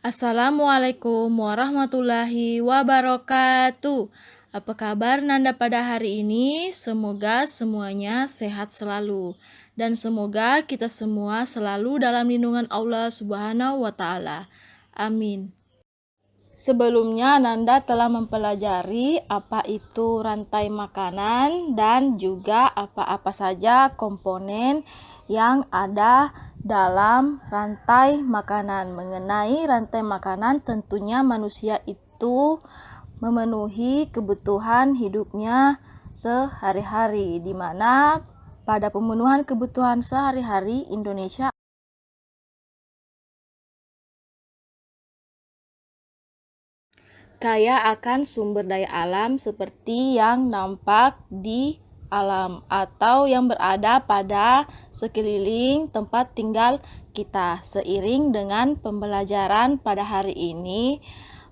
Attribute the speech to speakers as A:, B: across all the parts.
A: Assalamualaikum warahmatullahi wabarakatuh. Apa kabar Nanda pada hari ini? Semoga semuanya sehat selalu. Dan semoga kita semua selalu dalam lindungan Allah Subhanahu wa Ta'ala. Amin. Sebelumnya Nanda telah mempelajari apa itu rantai makanan dan juga apa-apa saja komponen yang ada dalam rantai makanan. Mengenai rantai makanan, tentunya manusia itu memenuhi kebutuhan hidupnya sehari-hari, di mana pada pemenuhan kebutuhan sehari-hari Indonesia kaya akan sumber daya alam seperti yang nampak di alam atau yang berada pada sekeliling tempat tinggal kita. Seiring dengan pembelajaran pada hari ini,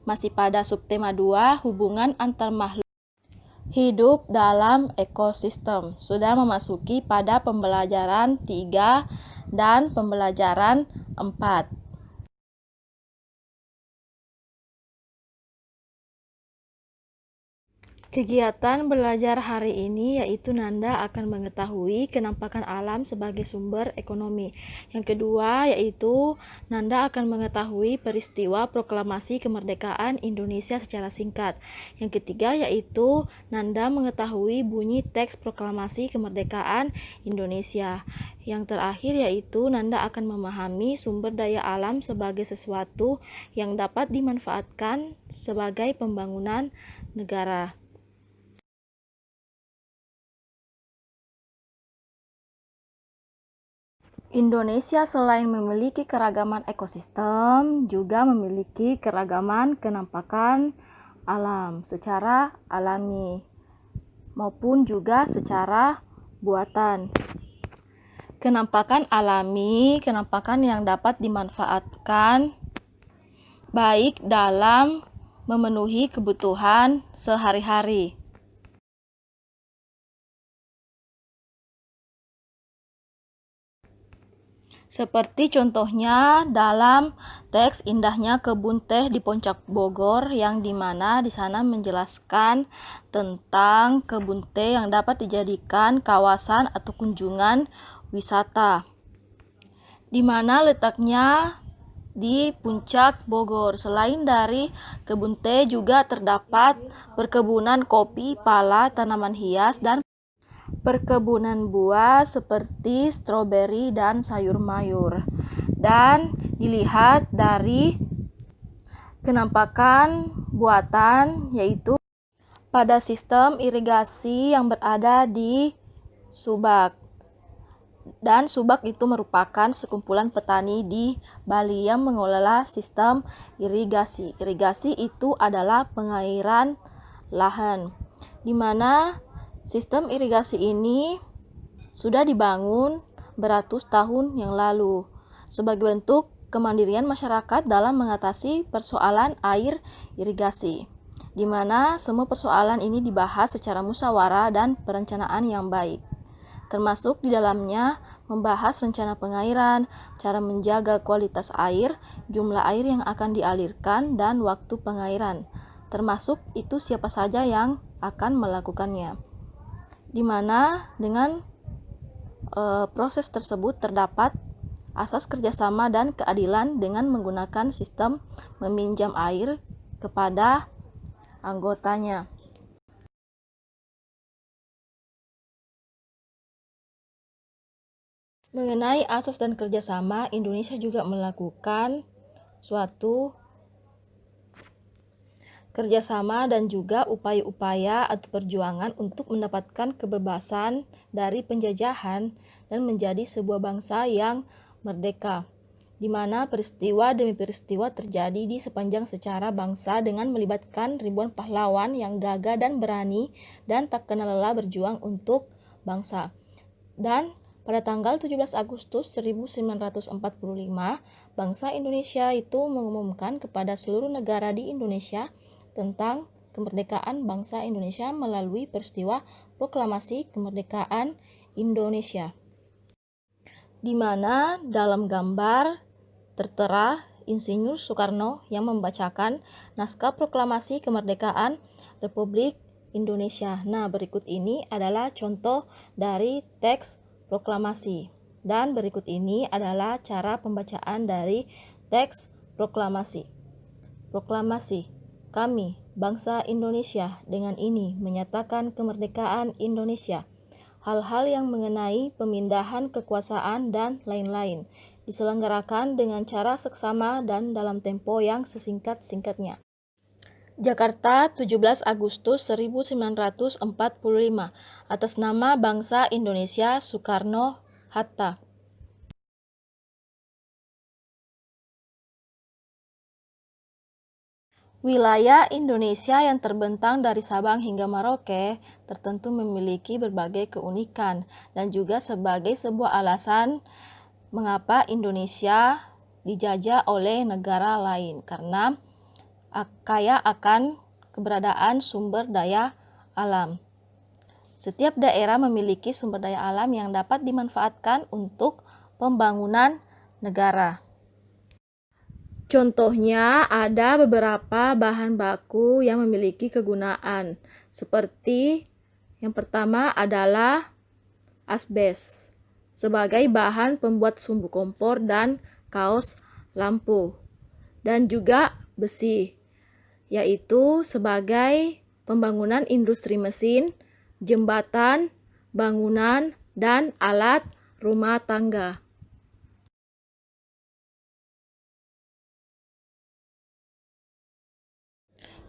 A: masih pada subtema 2, hubungan antar makhluk hidup dalam ekosistem. Sudah memasuki pada pembelajaran 3 dan pembelajaran 4. Kegiatan belajar hari ini yaitu Nanda akan mengetahui kenampakan alam sebagai sumber ekonomi. Yang kedua yaitu Nanda akan mengetahui peristiwa proklamasi kemerdekaan Indonesia secara singkat. Yang ketiga yaitu Nanda mengetahui bunyi teks proklamasi kemerdekaan Indonesia. Yang terakhir yaitu Nanda akan memahami sumber daya alam sebagai sesuatu yang dapat dimanfaatkan sebagai pembangunan negara. Indonesia selain memiliki keragaman ekosistem, juga memiliki keragaman kenampakan alam secara alami maupun juga secara buatan. Kenampakan alami, kenampakan yang dapat dimanfaatkan baik dalam memenuhi kebutuhan sehari-hari. Seperti contohnya dalam teks Indahnya Kebun Teh di Puncak Bogor, yang dimana di sana menjelaskan tentang kebun teh yang dapat dijadikan kawasan atau kunjungan wisata, di mana letaknya di Puncak Bogor. Selain dari kebun teh juga terdapat perkebunan kopi, pala, tanaman hias, dan perkebunan buah seperti stroberi dan sayur mayur. Dan dilihat dari kenampakan buatan yaitu pada sistem irigasi yang berada di Subak. Dan Subak itu merupakan sekumpulan petani di Bali yang mengelola sistem irigasi. Irigasi itu adalah pengairan lahan, di mana sistem irigasi ini sudah dibangun beratus tahun yang lalu sebagai bentuk kemandirian masyarakat dalam mengatasi persoalan air irigasi, di mana semua persoalan ini dibahas secara musyawarah dan perencanaan yang baik, termasuk di dalamnya membahas rencana pengairan, cara menjaga kualitas air, jumlah air yang akan dialirkan, dan waktu pengairan, termasuk itu siapa saja yang akan melakukannya, di mana dengan proses tersebut terdapat asas kerjasama dan keadilan dengan menggunakan sistem meminjam air kepada anggotanya. Mengenai asas dan kerjasama, Indonesia juga melakukan suatu kerjasama dan juga upaya-upaya atau perjuangan untuk mendapatkan kebebasan dari penjajahan dan menjadi sebuah bangsa yang merdeka, di mana peristiwa demi peristiwa terjadi di sepanjang sejarah bangsa dengan melibatkan ribuan pahlawan yang gagah dan berani dan tak kenal lelah berjuang untuk bangsa. Dan pada tanggal 17 Agustus 1945, bangsa Indonesia itu mengumumkan kepada seluruh negara di Indonesia tentang kemerdekaan bangsa Indonesia melalui peristiwa proklamasi kemerdekaan Indonesia, di mana dalam gambar tertera Insinyur Soekarno yang membacakan naskah proklamasi kemerdekaan Republik Indonesia. Nah, berikut ini adalah contoh dari teks proklamasi. Dan berikut ini adalah cara pembacaan dari teks proklamasi. Proklamasi. Kami, bangsa Indonesia, dengan ini menyatakan kemerdekaan Indonesia. Hal-hal yang mengenai pemindahan kekuasaan dan lain-lain diselenggarakan dengan cara seksama dan dalam tempo yang sesingkat-singkatnya. Jakarta, 17 Agustus 1945. Atas nama bangsa Indonesia, Soekarno-Hatta. Wilayah Indonesia yang terbentang dari Sabang hingga Merauke tertentu memiliki berbagai keunikan dan juga sebagai sebuah alasan mengapa Indonesia dijajah oleh negara lain, karena kaya akan keberadaan sumber daya alam. Setiap daerah memiliki sumber daya alam yang dapat dimanfaatkan untuk pembangunan negara. Contohnya, ada beberapa bahan baku yang memiliki kegunaan, seperti yang pertama adalah asbes sebagai bahan pembuat sumbu kompor dan kaos lampu, dan juga besi, yaitu sebagai pembangunan industri mesin, jembatan, bangunan, dan alat rumah tangga.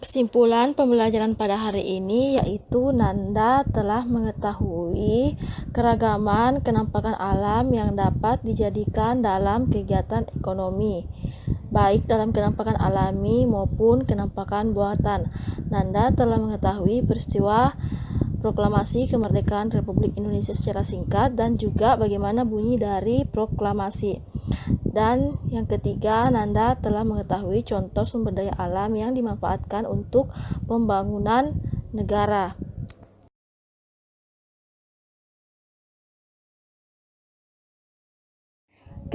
A: Kesimpulan pembelajaran pada hari ini yaitu Nanda telah mengetahui keragaman kenampakan alam yang dapat dijadikan dalam kegiatan ekonomi, baik dalam kenampakan alami maupun kenampakan buatan. Nanda telah mengetahui peristiwa proklamasi kemerdekaan Republik Indonesia secara singkat dan juga bagaimana bunyi dari proklamasi. Dan yang ketiga, Nanda telah mengetahui contoh sumber daya alam yang dimanfaatkan untuk pembangunan negara.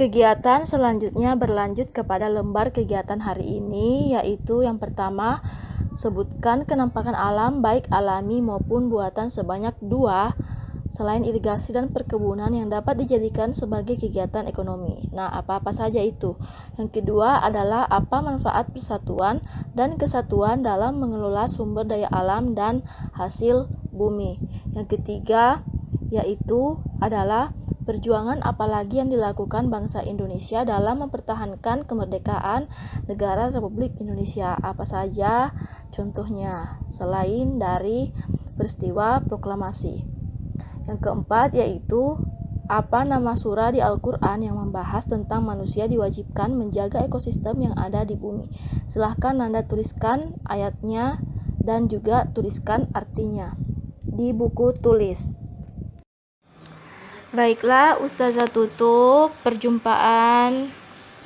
A: Kegiatan selanjutnya berlanjut kepada lembar kegiatan hari ini, yaitu yang pertama, sebutkan kenampakan alam baik alami maupun buatan sebanyak 2 selain irigasi dan perkebunan yang dapat dijadikan sebagai kegiatan ekonomi. Nah, apa-apa saja itu? Yang kedua adalah apa manfaat persatuan dan kesatuan dalam mengelola sumber daya alam dan hasil bumi. Yang ketiga yaitu adalah perjuangan apalagi yang dilakukan bangsa Indonesia dalam mempertahankan kemerdekaan negara Republik Indonesia. Apa saja contohnya selain dari peristiwa proklamasi. Yang keempat yaitu apa nama surah di Al-Quran yang membahas tentang manusia diwajibkan menjaga ekosistem yang ada di bumi. Silahkan Nanda tuliskan ayatnya dan juga tuliskan artinya di buku tulis. Baiklah, Ustazah tutup perjumpaan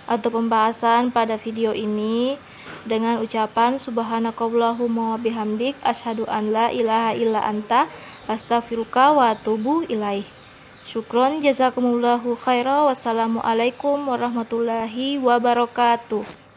A: atau pembahasan pada video ini dengan ucapan subhanakallahumma wa bihamdik asyhadu an la ilaha illa anta astaghfiruka wa atubu ilaih. Syukron jazakumullahu khairan. Wassalamualaikum warahmatullahi wabarakatuh.